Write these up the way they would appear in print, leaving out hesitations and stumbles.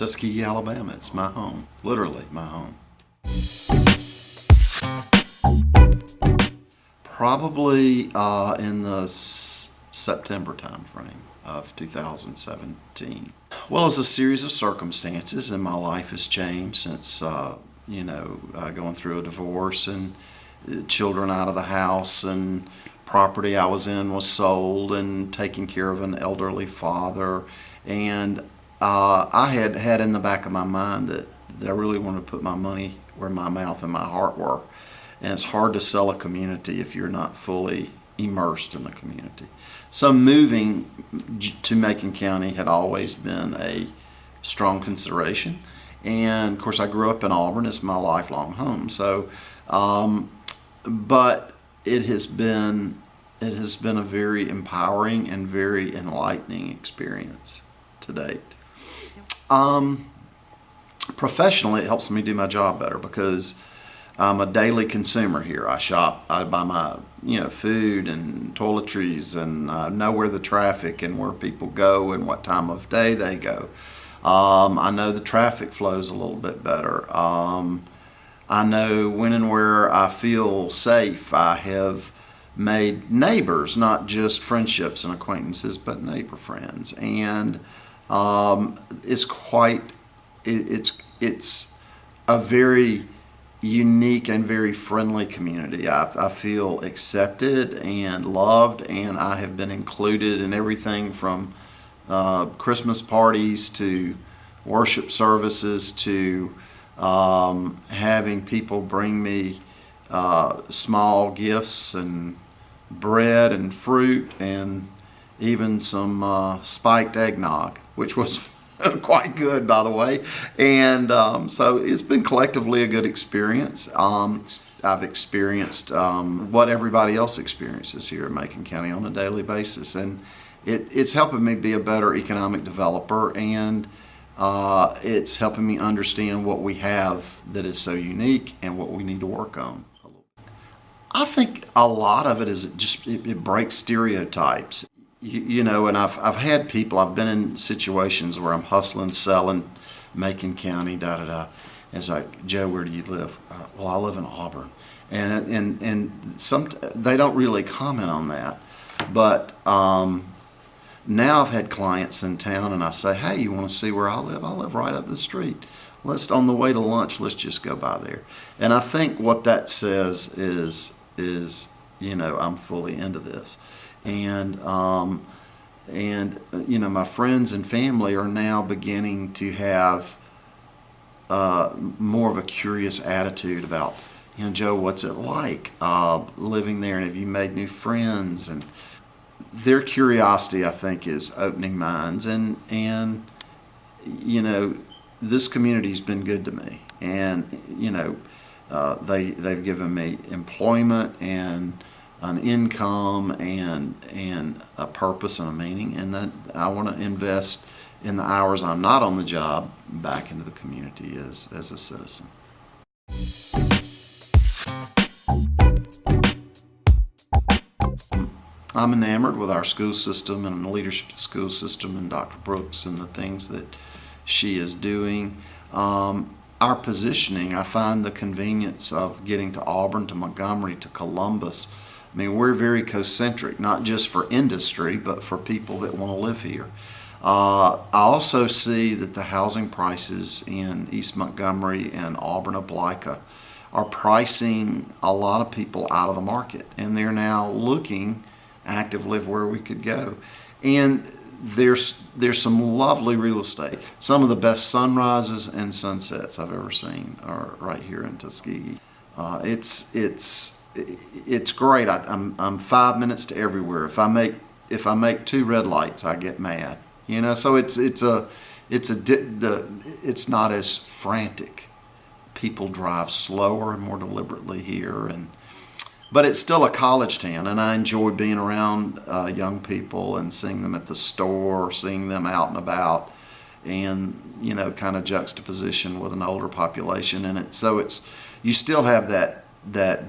Tuskegee, Alabama. It's my home, literally my home. Probably in the September time frame of 2017. Well, it's a series of circumstances, and my life has changed since, going through a divorce and children out of the house, and property I was in was sold, and taking care of an elderly father. And I had in the back of my mind that I really wanted to put my money where my mouth and my heart were. And it's hard to sell a community if you're not fully immersed in the community. So moving to Macon County had always been a strong consideration. And of course I grew up in Auburn. It's my lifelong home. So, but it has been a very empowering and very enlightening experience to date. Professionally, it helps me do my job better because I'm a daily consumer here. I shop, I buy my food and toiletries, and I know where the traffic and where people go and what time of day they go. I know the traffic flows a little bit better. I know when and where I feel safe. I have made neighbors, not just friendships and acquaintances, but neighbor friends. And it's a very unique and very friendly community. I feel accepted and loved, and I have been included in everything from Christmas parties to worship services to having people bring me small gifts and bread and fruit and even some spiked eggnog, which was quite good, by the way. And so it's been collectively a good experience. I've experienced what everybody else experiences here in Macon County on a daily basis, and it's helping me be a better economic developer, and it's helping me understand what we have that is so unique and what we need to work on. I think a lot of it is just it breaks stereotypes. And I've had people, I've been in situations where I'm hustling, selling, Macon County, And it's like, Joe, where do you live? Well, I live in Auburn. And some they don't really comment on that. But now I've had clients in town, and I say, hey, you want to see where I live? I live right up the street. On the way to lunch, let's just go by there. And I think what that says is I'm fully into this. And my friends and family are now beginning to have more of a curious attitude about, Joe, what's it like living there, and have you made new friends? And their curiosity, I think, is opening minds, and this community's been good to me, and they've given me employment and an income and a purpose and a meaning, and that I want to invest in the hours I'm not on the job back into the community as a citizen. I'm enamored with our school system and the leadership of the school system and Dr. Brooks and the things that she is doing. Our positioning, I find the convenience of getting to Auburn, to Montgomery, to Columbus. I mean, we're very concentric, not just for industry, but for people that want to live here. I also see that the housing prices in East Montgomery and Auburn Opelika are pricing a lot of people out of the market, and they're now looking actively of where we could go. And there's some lovely real estate. Some of the best sunrises and sunsets I've ever seen are right here in Tuskegee. It's great. I'm 5 minutes to everywhere. If I make 2 red lights, I get mad. So it's not as frantic. People drive slower and more deliberately here, but it's still a college town, and I enjoy being around young people and seeing them at the store, seeing them out and about, and kind of juxtaposition with an older population. And you still have that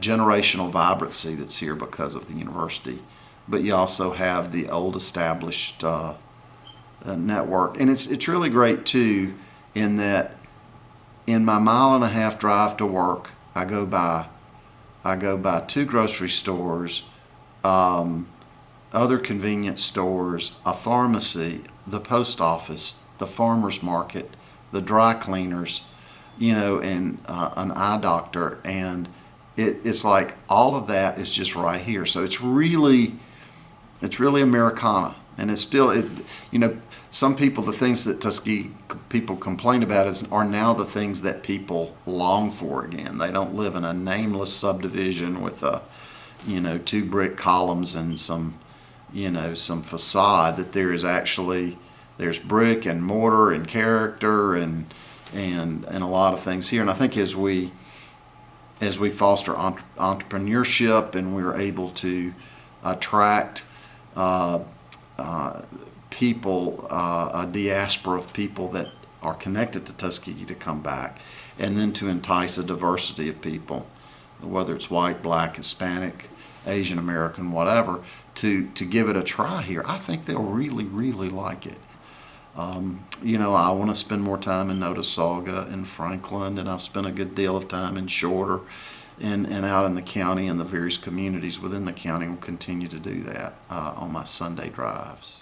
generational vibrancy that's here because of the university, but you also have the old established network. And it's really great too in that in my 1.5 mile drive to work, I go by 2 grocery stores, other convenience stores, a pharmacy, the post office, the farmer's market, the dry cleaners, and an eye doctor, and it's like all of that is just right here. So it's really Americana, and it's still some people, the things that Tuskegee people complain about are now the things that people long for again. They don't live in a nameless subdivision with 2 brick columns and some facade. That there's brick and mortar and character and a lot of things here. And I think as we foster entrepreneurship and we're able to attract people, a diaspora of people that are connected to Tuskegee to come back, and then to entice a diversity of people, whether it's white, black, Hispanic, Asian American, whatever, to give it a try here. I think they'll really, really like it. I want to spend more time in Notasulga and Franklin, and I've spent a good deal of time in Shorter and out in the county and the various communities within the county. Will continue to do that on my Sunday drives.